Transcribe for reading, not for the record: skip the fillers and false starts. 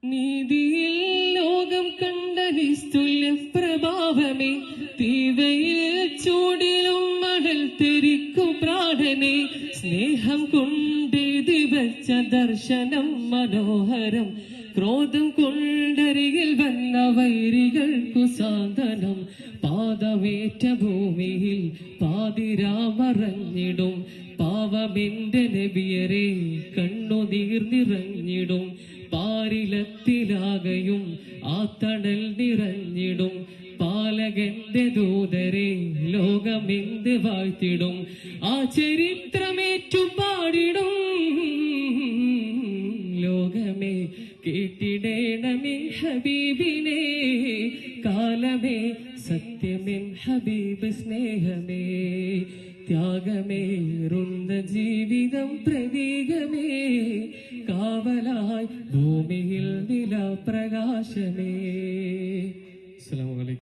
നീതിയിൽ ലോകം കണ്ട നിസ്തുല്യ പ്രഭാവമേ, തീവയിൽ ചൂടിലും മണൽ തെരിക്കും പ്രാണനെ, സ്നേഹം കൊണ്ടെഴുതി വച്ച ദർശനം മനോഹരം, ക്രോധം കൊണ്ടരികിൽ വന്ന വൈരികൾക്കു സാന്ത്വനം, പാദമേറ്റ ഭൂമിയിൽ പാതിരാമറഞ്ഞിടും, പാവമെന്റെ നബിയരെ കണ്ണുനീർ നിറഞ്ഞിടും, പാരിലത്തിലാകയും ആ തണൽ നിറഞ്ഞിടും, പാലകന്റെ ദൂതരെ ലോകമെന്ത് വാഴ്ത്തിടും, ആ ചരിത്രമേറ്റു പാടിടും, ലോകമേ കേട്ടിടേണമേ ഹബീബിനെ, കാലമേ സത്യമെൻ ഹബീബ് സ്നേഹമേ, ത്യാഗമേറുന്ന ജീവിതം പ്രതീകമേ, കാവലായി ഭൂമിയിൽ നില പ്രകാശമേ. അസ്സലാമു അലൈക്കും.